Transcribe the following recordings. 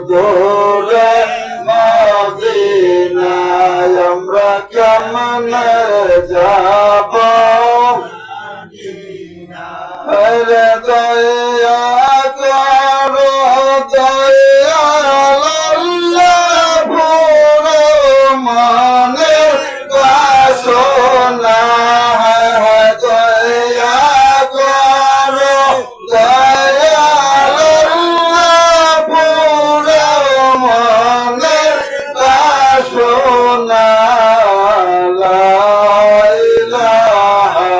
দূরে মদিনায় আমরা কেমনে যাব রে দয়া করো দয়াল আল্লাহ ভুরো মনের বাসনা দয়া করো দয়াল আল্লাহ ভুরো মনের বাসনা লা ইলাহা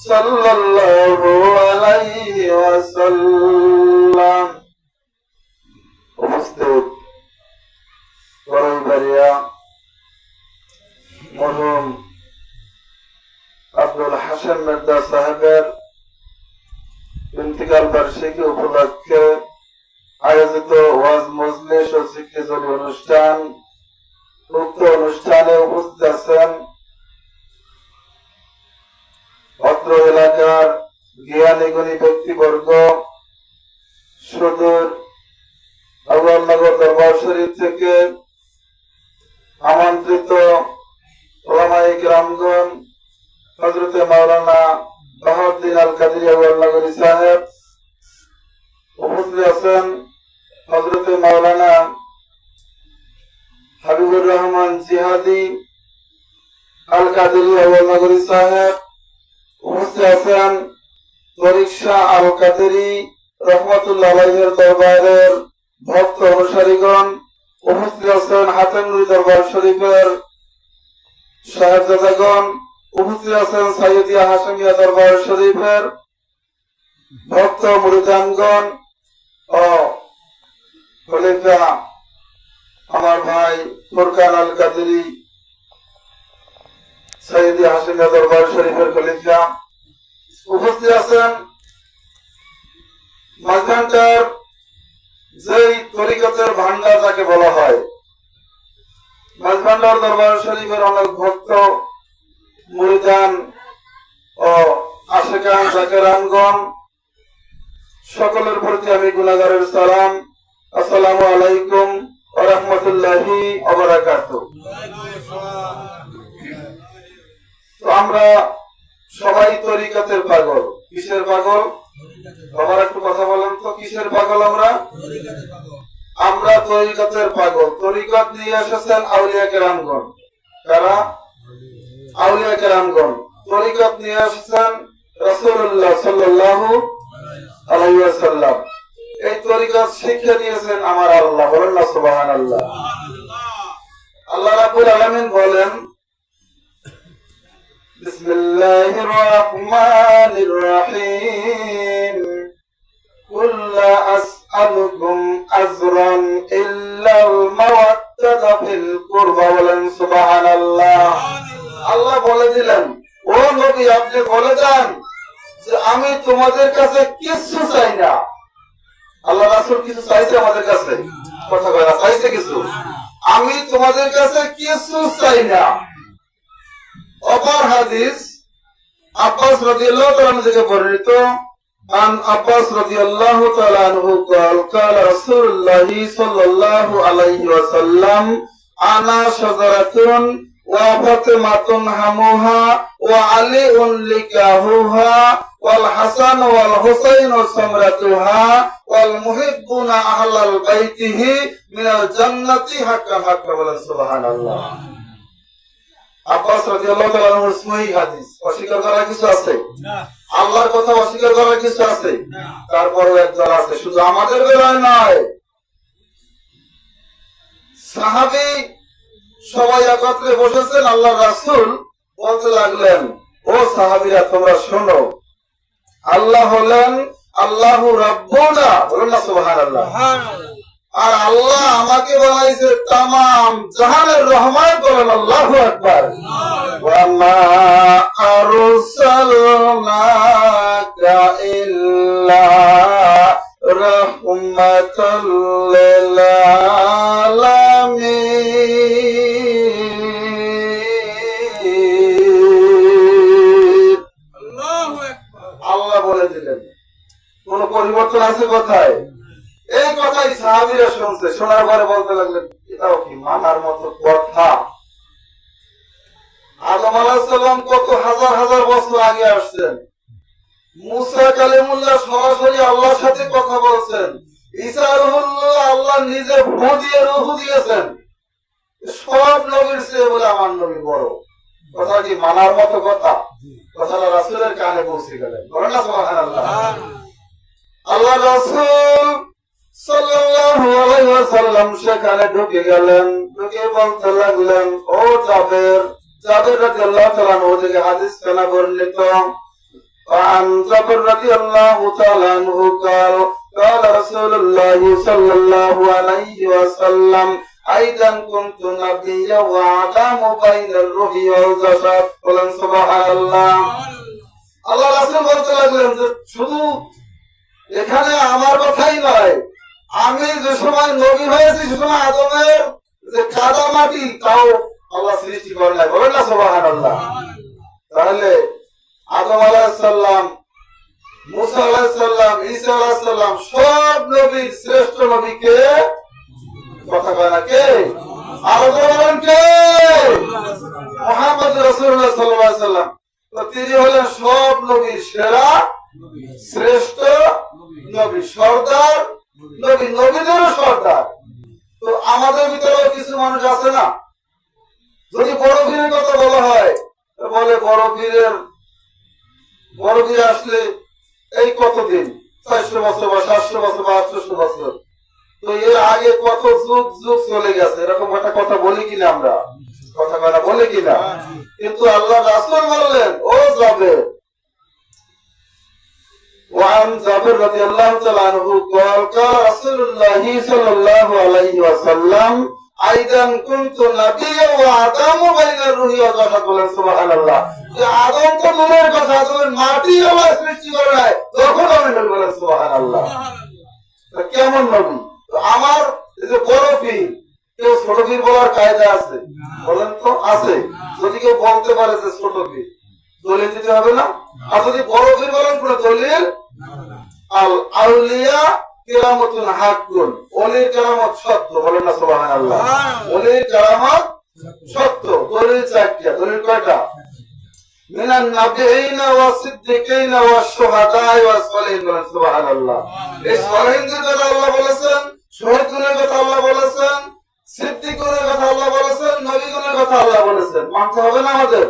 সাল্লাল্লাহু আলাইহি ওয়াসাল্লাম। উপস্থিত বড়ইবাড়িয়া মরহুম আব্দুল হাসান মির্জা সাহেবের ইন্তিকাল বার্ষিকী উপলক্ষে আয়োজিত ওয়াজ মজলিস ও জিকির অনুষ্ঠান, উক্ত অনুষ্ঠানে উপস্থিত আছেন অত্র এলাকার জ্ঞানী গুণী ব্যক্তিবর্গ, সুদূর আউয়ালনগর দরবার শরীফ থেকে আমন্ত্রিত ওলামায়ে কেরামগণ, হযরতে মাওলানা বাহাউদ্দিন আল কাদেরী আউয়ালনগরী সাহেব, উপস্থিত আছেন হযরতে মাওলানা হাবিবুর রহমান জিহাদি আল কাদেরী আউয়ালনগরী সাহেব, উপস্থিত আছেন তরিক শাহ আল কাদেরী রহমাতুল্লাহ আলাইহির দরবারের ভক্ত অনুসারীগণ, উপস্থিত আছেন হাতেমনুরী দরবার শরীফের সাহেবজাদাগণ, উপস্থিত আছেন সাইয়্যিদিয়া হাশেমিয়া দরবার শরীফের ভক্ত মুরিদানগণ ও খলিফা আমার ভাই ফুরকান আল কাদেরী সাইয়্যিদিয়া হাশেমিয়া দরবার শরীফের খলিফা, উপস্থিত আছেন মাঝখানকার যেই তরিকতের ভান্ডার যাকে বলা হয়, মাঝভান্ডার দরবার শরীফের অনেক ভক্ত মুরিদান ও আশিকান জাকেরানগণ, সকলের প্রতি আমি গুনাহগারের সালাম, আসসালামু আলাইকুম ওয়া রাহমাতুল্লাহি ওয়া বারাকাতুহু। তো আমরা সবাই তরিকতের পাগল। কিসের পাগল? আমার একটু কথা বলেন তো, কিসের পাগল? আমরা তরিকতের পাগল। তরিকত নিয়ে এসেছেন আউলিয়া কেরামগণ। কারা? আউলিয়া কেরামগণ। তরিকত নিয়ে এসেছেন রাসূলুল্লাহ সাল্লাল্লাহু আলাইহি ওয়াসাল্লাম। এই তরিকত শিক্ষা দিয়েছেন আমার আল্লাহ। বলেন না সুবহানাল্লাহ। আল্লাহ রাব্বুল আলামিন বলেন, বিসমিল্লাহির রহমানির রহিম, কুল লা আসআলুকুম আজরান ইল্লাল মাওয়াদ্দাতা ফিল কুরবা। বলেন সুবহানাল্লাহ। আল্লাহ বলে দিলেন, ও নবী আপনি বলে দেন যে আমি তোমাদের কাছে কিছু চাই না। আল্লাহ রাসূল কিছু চাইছে আমাদের কাছে? কথা বলা চাইছে কিছু? আমি তোমাদের কাছে কিছু চাই না। অপর হাদিস আব্বাস রাদিয়াল্লাহু তাআলা আনহু থেকে বর্ণিত, আন আব্বাস রাদিয়াল্লাহু তাআলা আনহু قال قال رسول الله صلى الله عليه وسلم انا شجره وفاطمه حموها وعلي لكاهها والحسن والحسين ثمرتها والمحبون اهل بيته من الجنه حقا حقا. سبحان الله. আব্বাস রাদিয়াল্লাহু তাআলা আনহুর সহিহ হাদিস। অস্বীকার করার কিছু আছে না? আল্লাহর কথা অস্বীকার করার কিছু আছে না? তারপরও একদল আছে, শুধু আমাদের বেলায় নয়, সাহাবী সবাই একত্রে বসেছেন, আল্লাহর রাসূল বলতে লাগলেন, ও সাহাবীরা তোমরা শোনো, আল্লাহ হলেন আল্লাহু রাব্বুনা, বলুন না সুবহানাল্লাহ। আর আল্লাহ আমাকে বানাইছে তামাম জাহানের রহমত, বলেন আল্লাহু আকবার। ওয়া মা আরসালনাকা ইল্লা রাহমাতাল লিল আলামিন। আল্লাহ বলে দিলেন। কোন পরিবর্তন আছে কোথায়? এই কথাই সাহাবীরা শুনছে, শোনার পরে বলতে লাগলেন, এটাও কি মানার মতো কথা? আদম আলাইহিস সালাম কত হাজার হাজার বছর আগে আসছেন, মুসা কালিমুল্লাহ সরাসরি আল্লাহর সাথে কথা বলছেন, ঈসা রুহুল্লাহ আল্লাহ নিজে ফু দিয়ে রূহ দিয়েছেন, সব নবীর চেয়ে বলে আমার নবী বড়। কথা কি মানার মতো কথা? কথাটা রাসূলের কানে পৌঁছে গেলেন, বলেন না সুবহানাল্লাহ। আল্লাহ রাসূল সাল্লাল্লাহু আলাইহি ওয়াসাল্লাম সেখানে ঢুকে গেলেন, ঢুকে বলতে লাগলেন, ও জাবের, জাবের রাদিয়াল্লাহু তাআলা আনহু থেকে হাদিস কানা বর্ণিত, عن جابر رضي الله تعالى عنه قال قال رسول الله صلى الله عليه وسلم أيضا كنت نبيا وأعلم بين الروح والجسد قل سبحان الله। আল্লাহ রাসূল বলতে লাগলেন যে শুধু এখানে আমার কথাই নয়, আমি যে সময় নবী হয়েছি সে সময় আদমের যে কাদা মাটি তাও আল্লাহ সৃষ্টি করেন, বলেন না সুবহানাল্লাহ। তাহলে আদম আলাইহিস সালাম, মুসা আলাইহিস সালাম, ঈসা আলাইহিস সালাম সব নবীর শ্রেষ্ঠ নবীকে কথা কয় না কে? আরো বলেন কে? মুহাম্মদ রাসূলুল্লাহ সাল্লাল্লাহু আলাইহি সাল্লাম। তো তিনি হলেন সব নবীর সেরা, শ্রেষ্ঠ নবী, সর্দার নবী, নবীদেরও সর্দার। তো আমাদের ভিতরে কিছু মানুষ আছে না, যদি বড় পীরের কথা বলা হয় বলে বড় পীর আসলে এই কতদিন, 400 বছর বা 700 বছর বা 800 বছর, তো এর আগে কত যুগ যুগ চলে গেছে, এরকম একটা কথা বলি কিনা আমরা? কথা কথা বলি কিনা? কিন্তু আল্লাহ রাসূল বললেন, ও জাবের, وعن جابر رضي الله تعالى عنه قال قال رسول الله صلى الله عليه وسلم أيضا كنت نبيا وآدم بين الروح والجسد سبحان الله। যে আদম তো নূরের কথা, আদমের মাটি আল্লাহ সৃষ্টি করে নাই, তখন আমি নবী বলেন সুবহানাল্লাহ। কেমন নবী? তো আমার এই যে বড় পীর, কেউ ছোট পীর বলার কায়দা আছে? বলেন তো আছে? যদি কেউ বলতে পারে যে ছোট পীর, দলিল দিতে হবে না? আর যদি বড় পীর বলেন কোন দলিল? আল আউলিয়া কেরামতুন হাক্কুন, ওলির কেরামত সত্য, বলেন না সুবহানাল্লাহ। ওলির কেরামত সত্য। দলিল চারটা। দলিল কয়টা? মিনান নাবিয়িনা ওয়াস সিদ্দিকিনা ওয়াস শুহাদা ওয়াস সালিহিন, বলেন সুবহানাল্লাহ। এই সালিহিনদের কথা আল্লাহ বলেছেন, শহীদদের কথা আল্লাহ বলেছেন, সিদ্দিকদের কথা আল্লাহ বলেছেন, নবীগণের কথা আল্লাহ বলেছেন, মানতে হবে না আমাদের?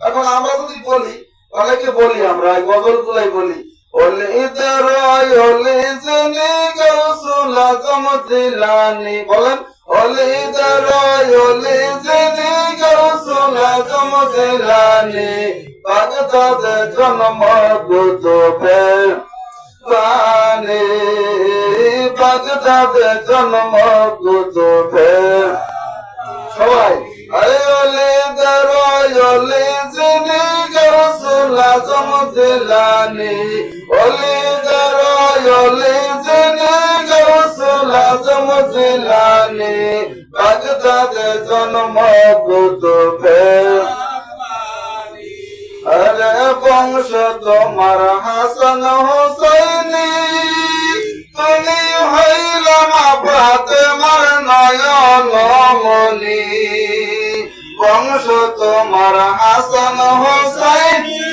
এখন আমরা যদি বলি, অনেকে বলি, আমরা এই গজলগুলাই বলি, ওলে ইদরাই ওলে জেনে গাউসুল আজম জিলানী, বলেন ওলে ইদরাই ওলে জেনে গাউসুল আজম জিলানী, বাগদাদে জন্ম কুতুবে বানী, বাগদাদে জন্ম কুতুবে। সবাই আরে ওলে ইদরাই ওলে জেনে গাউসুল আজম জিলানী, ওলে ইদরাই ওলে জেনে গাউসুল আজম জিলানী, বাগদাদে জন্ম কুতুবে। আরে বংশ তোমার হাসান হোসেনি, তুমি হইলা মা ফাতেমার নয়ন মনি। বংশ তোমার হাসান হোসেনি,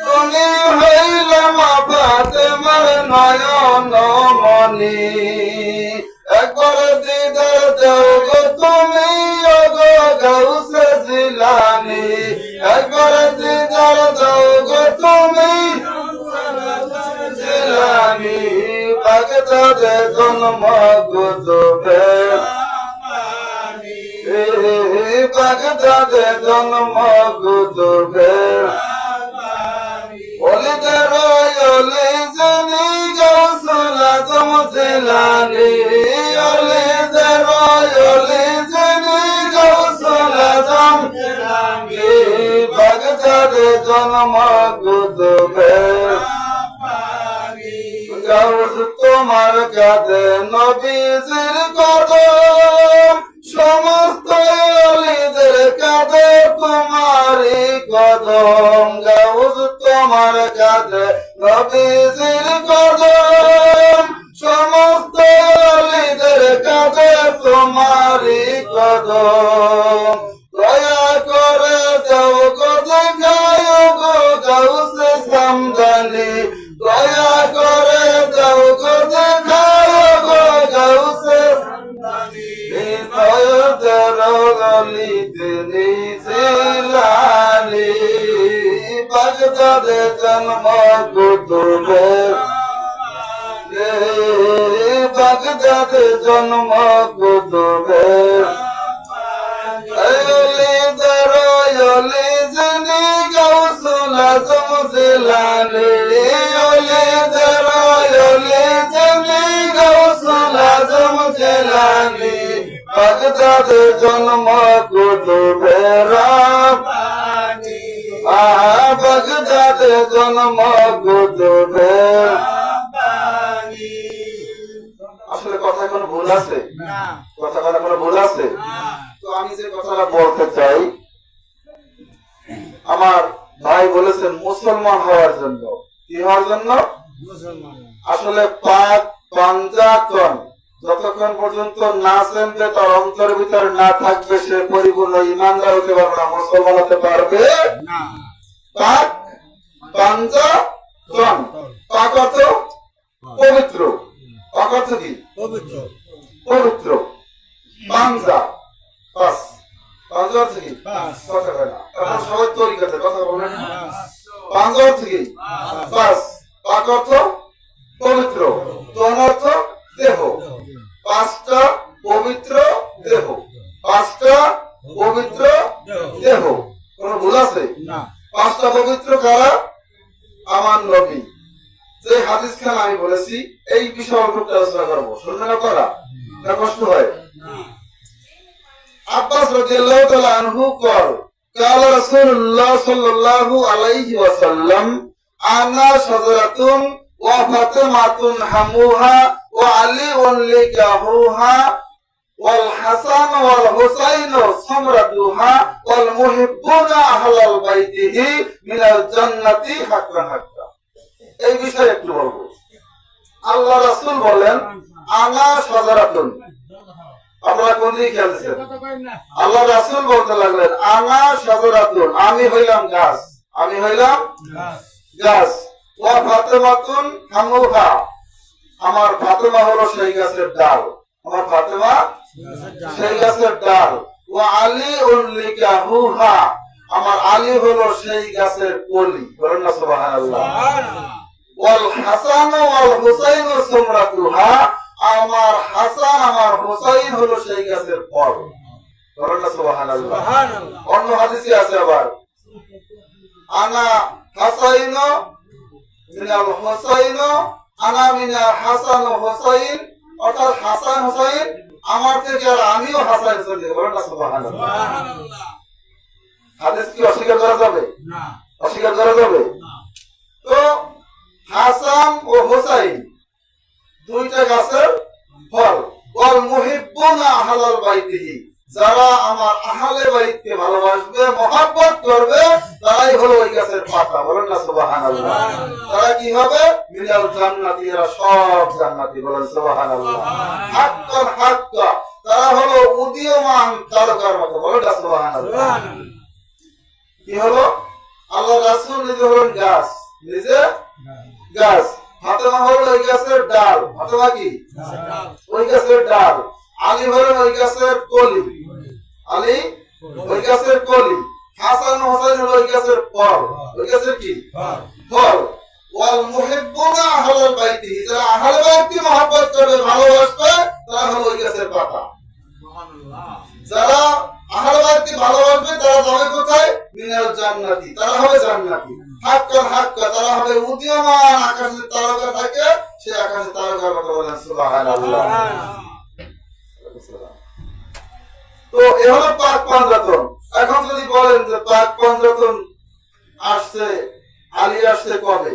তুমি হইলা মা ফাতেমার নয়ন মনি। একবার দিদার দাও গো তুমি ওগো গাউসে জিলানী, একবার দিদার দাও গো তুমি জিলানী, বাগদাদে জন্ম কুতুবে, বাগদাদে জন্ম কুতুবের ওলিদের ওলি যিনি গাউসুল আজম জিলানী ওলিদের ওলি যিনি গাউসুল আজম জিলানী বাগদাদে জন্ম কুতুবের গাউস তোমার কাঁধে নবীজির কদম সমস্ত ওলিদের কাঁধে তোমারই কদম গাউস তোমার কাঁধে নবীজির কদম সমস্ত ওলিদের কাঁধে তোমারই কদম দয়া করে যাও গো দেখায় গো গাউস সামদানি দয়া করে যাও গো দেখায় গো গাউস সামদানি হৃদয়ের গলিতে জিলানী বাগদাদে জন্ম কুতুবের বাগদাদে জন্ম কুতুবের ওলিদের ওলি যিনি গাউসুল আজম জিলানী ওলিদের ওলি যিনি গাউসুল আজম জিলানী বাগদাদে জন্ম কুতুবের রাব্বানী বাগদাদে জন্ম কুতুবের রাব্বানী। আসলে কথা কোনো ভুল আছে না, কথা কোনো ভুল আছে? তো আমি যে কথাটা বলতে চাই, আমার ভাই বলেছেন মুসলমান হওয়ার জন্য। কি হওয়ার জন্য? আসলে পাক পাঞ্জাতন যতক্ষণ পর্যন্ত না চিনবে, তার অন্তরের ভিতরে না থাকবে, সে পরিপূর্ণ ইমানদার হতে পারবে না, মুসলমান হতে পারবে না। পাক পাঞ্জাতন, পাক অর্থ পবিত্র, পাক অর্থ কি? পবিত্র, পবিত্র। পাঞ্জা পাস, পাঞ্জা অর্থ কি? কথা হয় না, এখন সবাই তরিকাতে কথা বলেন। পাঞ্জা অর্থ কি? পাস। পাক অর্থ পবিত্র, তন অর্থ দেহ। পাঁচটা পবিত্র দেহ, পাঁচটা পবিত্র দেহ। কোন ভুল আছে? পাঁচটা পবিত্র কারা? আমার নবী। যে হাদিস খান আমি বলেছি, এই বিষয়ে অল্প আলোচনা করবো, শুনবে না তারা? না কষ্ট হয়? আব্বাস রাদিয়াল্লাহু তাআলা আনহু কল قال رسول الله صلى الله عليه وسلم انا شجرة وفاطمة حموها وعلي لكاهوها والحسن والحسين ثمرتها والمحبون أهل البيته من الجنة حقا حقا। এই বিষয়ে একটু বলবো। আল্লাহ রাসূল বলেন আনা শাজারাতুন। আপনারা কোন দিকে খেলছেন? আল্লাহ রাসূল বলতে লাগলেন আনা শাজারাতুন, আমি হইলাম গাছ, আমি হইলাম গাছ। ওয়া ফাতেমাতুন হামুহা, আমার ফাতেমা হলো সেই গাছের ডাল, আমার ফাতেমা সেই গাছের ডাল। ওয়া আলী লিকাহুহা, আমার আলী হলো সেই গাছের কলি। বলেন না সুবহানাল্লাহ। ওয়াল হাসান ওয়াল হুসাইন সুমরাতুহা, আমার হাসান আমার হুসাইন হলো সেই গাছের ফল। বলেন না সুবহানাল্লাহ। অন্য হাদিসে আছে আবার আনা হাসাইন মিনাল হুসাইন আনা মিনাল হাসান ও হুসাইন, অর্থাৎ হাসান হুসাইন আমার থেকে আর আমিও হাসান হুসাইন। বলেন না সুবহানাল্লাহ। হাদিস কি অস্বীকার করা যাবে? না, অস্বীকার করা যাবে না। তো হাসান ও হুসাইন দুইটা গাছের ফল। ওয়াল মুহিব্বুনা আহলাল বাইতিহি, যারা আমার আহলে বাইতকে ভালোবাসবে, মহব্বত করবে, তারাই হলো ওই গাছের পাতা। বলেন না সুবহানাল্লাহ। তারা কি হবে? মিনাল জান্নাতি, এরা সব জান্নাতি। বলেন সুবহানাল্লাহ। হাক্কান হাক্কা, তারা হলো উদীয়মান তারকার মতো। বলেন না সুবহানাল্লাহ। কি হলো? আল্লাহ রাসূল নিজে হলেন গাছ, নিজে গাছ। ফাতেমা হলো ওই গাছের ডাল। ফাতেমা কি? ওই গাছের ডাল। আলী হলেন ওই গাছের কলি, আলী ওই গাছের কলি। হাসান হোসেন হলো ওই গাছের ফল, ওই গাছের কি? ফল। ওয়াল মুহিব্বুনা আহলাল বাইতি, যারা আহলে বাইতকে মহব্বত করবে, ভালোবাসবে, তারা হলো ওই গাছের পাতা। সুবহানাল্লাহ। যারা আহলে বাইতকে ভালোবাসবে, তারা যাবে কোথায়? মিনাল জান্নাতি, তারা হবে জান্নাতি। হাক্কান হাক্কা, তারা হবে উদীয়মান আকাশে তারকা থাকে, সে আকাশে তারকার কথা বলেন সুবহানাল্লাহ। তো এ হলো পাক পাঞ্জাতন। এখন যদি বলেন যে পাক পাঞ্জাতন আসছে, আলী আসছে কবে,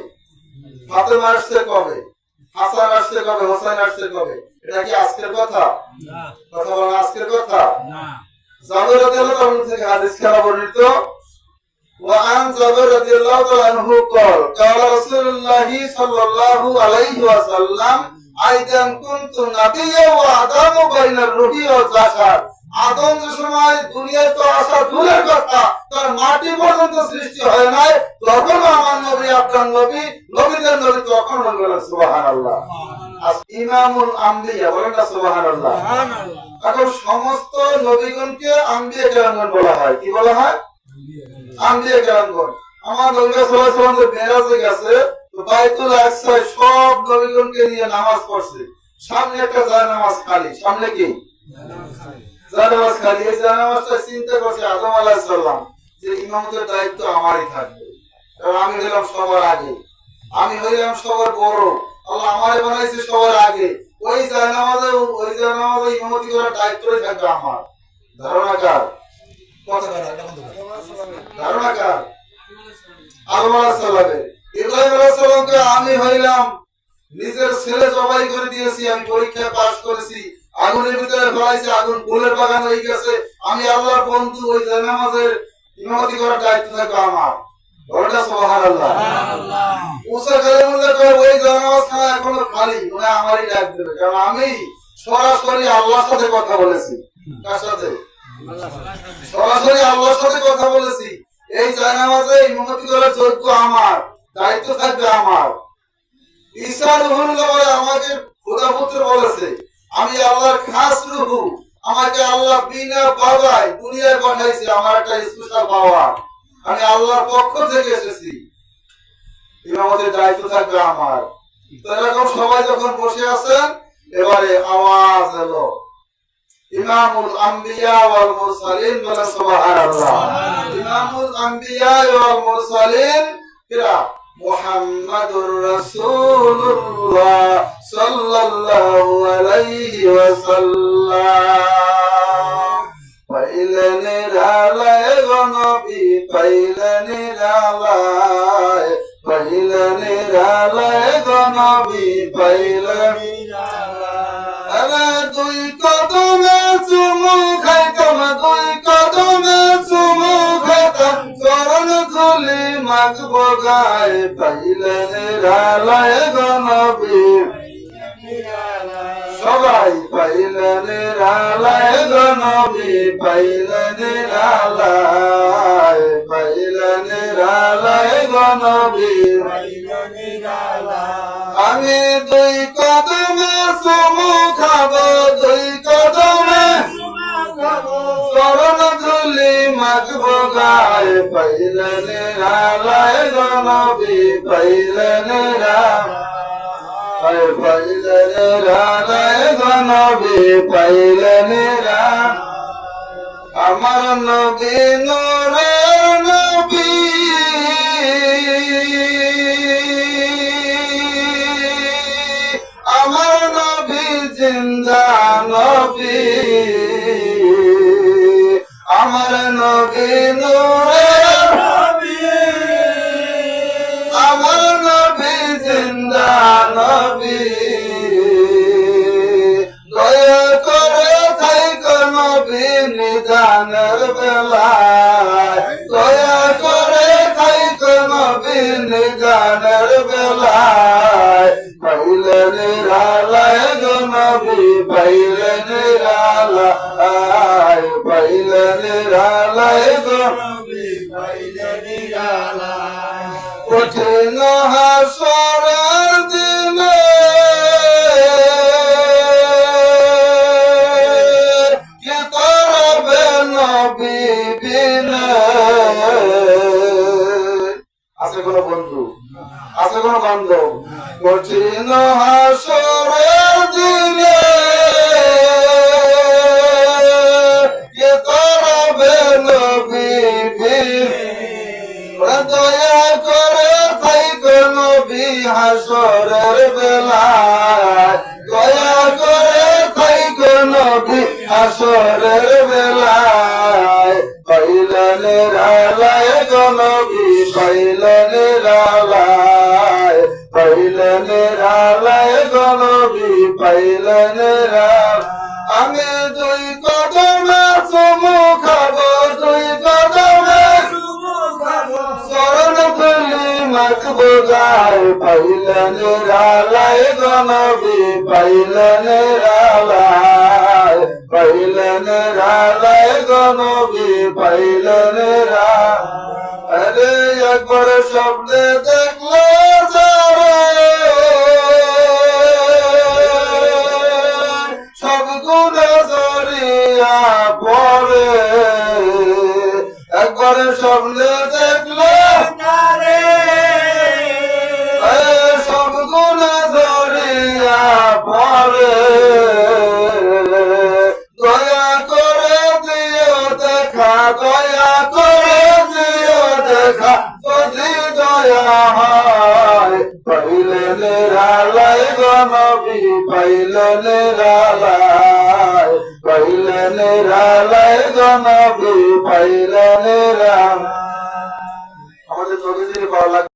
ফাতেমা আসছে কবে, হাসান আসছে কবে, হোসেন আসছে কবে, এটা কি আজকের কথা? কথা বলেন আজকের কথা? জাবের রাদিয়াল্লাহু তাআলা থেকে হাদিস খেলা বর্ণিত, وعن جابر رضي الله تعالى عنه قال قال رسول الله صلى الله عليه وسلم أيضا كنت نبيا وآدم بين الروح والجسد। আদম যে সময় দুনিয়ায় তো আসা দূরের কথা, তার মাটি পর্যন্ত সৃষ্টি হয় নাই, তখন আমার নবী আপনার নবী, নবীদের নবী তখন বলেন সুবহানাল্লাহ। ইমামুল আম্বিয়া বলেন না সুবহানাল্লাহ। এখন সমস্ত নবীগণকে আম্বিয়া কেরামগণ বলা হয়। কি বলা হয়? আম্বিয়া কেরামগণ। আমার নবী সাল্লাল্লাহু আলাইহি ওয়াসাল্লাম যে মেরাজে গেছে, তো বাইতুল আকসায় সব নবীগণকে নিয়ে নামাজ পড়ছে, সামনে একটা জায়নামাজ খালি। সামনে কি জায়নামাজ খালি? এই জায়নামাজটা চিন্তা করছে আদম আলাইহিস সালাম যে ইমামতের দায়িত্ব আমারই থাকবে, কারণ আমি হইলাম সবার আগে, আমি হইলাম সবার বড়, আল্লাহ আমারে বানাইছে সবার আগে। ওই জায়নামাজে ইমামতি করার দায়িত্বই থাকবে আমার। ধারণা কার? কথা কার? ধারণা কার? আদম আলাইহিস সালামের। ইব্রাহিম আলাইহিস সালামকে আমি হইলাম নিজের ছেলে জবাই করে দিয়েছি, আমি পরীক্ষায় পাস করেছি, আগুনের ভিতরে ফেলাইছি, আগুন ফুলের বাগান হয়ে গেছে, আমি আল্লাহর বন্ধু, ওই জায়নামাজের ইমামতি করার দায়িত্ব থাকবে আমার। বলটা সুবহানাল্লাহ। মুসা কালিমুল্লাহ কয় ওই জায়নামাজ খানা এখনো খালি, মানে আমারই ডাক দেবে, কারণ আমি সরাসরি আল্লাহর সাথে কথা বলেছি। কার সাথে? সরাসরি আল্লাহর সাথে কথা বলেছি। এই জায়নামাজে ইমামতি করার যোগ্য আমার, দায়িত্ব থাকবে আমার। ঈসা রুহুল্লাহ আমাকে খোদা পুত্র বলেছে, আমি আল্লাহর খাস রূহ, আমাকে আল্লাহ বিনা বাধায় দুনিয়ায় পাঠাইছে, আমার একটা স্পেশাল পাওয়ার, আমি আল্লাহর পক্ষ থেকে এসেছি, ইমামতের দায়িত্ব থাকবে আমার। তো এরকম সবাই যখন বসে আছেন, এবারে আওয়াজ এলো ইমামুল আম্বিয়া ওয়াল মুরসালিন, বলেন সুবহানাল্লাহ। ইমামুল আম্বিয়া ওয়াল মুরসালিন কিরা? মুহাম্মাদুর রাসূলুল্লাহ সাল্লাল্লাহু আলাইহি ওয়াসাল্লাম। পাইলেন রালায় গো নবী, পাইলেন রালায়, পাইলেন রালায় গো নবী, পাইলেন রালায়। দুই কদমে চুমু খাইতাম, দুই কদমে চুমু খাইতাম, চরণ ধুলি মাখবো গায়ে, পাইলেন রালায় গো নবী, সবাই পাইলেন রালায় গো নবী, পাইলেন রালায়, পাইলেন রালায় গো নবী, পাইলেন রালায়। আমি দুই কদমে চুমু খাবো, দুই কদমে চরণ ধুলি মাখবো গায়ে, পাইলেন রালায় গো নবী, পাইলেন রালায়, পাইলেন রালায় গো নবী, পাইলেন রালায়। আমার নবী নূরের নবী, আমার নবী জিন্দা নবী, আমার নবী নূরের নবী, আমার নবী জিন্দা নবী। দয়া করে থাইকো নবী নিদানের বেলায়, দয়া করে থাইকো নবী নিদানের বেলায়, পাইলেন রালায় গো নবী, পাইলেন রালায়, পাইলেন রালায় গো নবী, পাইলেন রালায়। কঠিন হাসরের দিনে কে তরবে নবী বিনে। আছে কোনো বন্ধু? আছে কোনো বান্ধব? কঠিন হাসরের দিনে কে তরবে নবী বিনে। দয়া করে থাইকো নবী হাসরের বেলায়, দয়া করে থাইকো নবী হাসরের বেলায়, পাইলেন রালায় গো নবী পাইলেন রালায়, পাইলেন রালায় গো নবী পাইলেন রালায়। আমি দুই কদমে চুমু খাবো, দুই কদমে চরণ ধুলি মাখবো গায়, পাইলেন রালায় গো নবী পাইলেন রালায়, পাইলেন রালায় গো নবী পাইলেন রালায়। আরে একবার স্বপ্নে দেখলে যারে সব গুণে জড়িয়া পড়ে, একবার স্বপ্নে দেখলে সব গুণে জড়িয়া পড়ে, দয়া করে দিও দেখা, দয়া করে দিও দেখা যদি দয়া হয়, পাইলেন রালায় গো নবী পাইলেন রালায়, পাইলেন রালায় গো নবী পাইলেন রালায়। আমাদের নবীজির ভালো লাগে।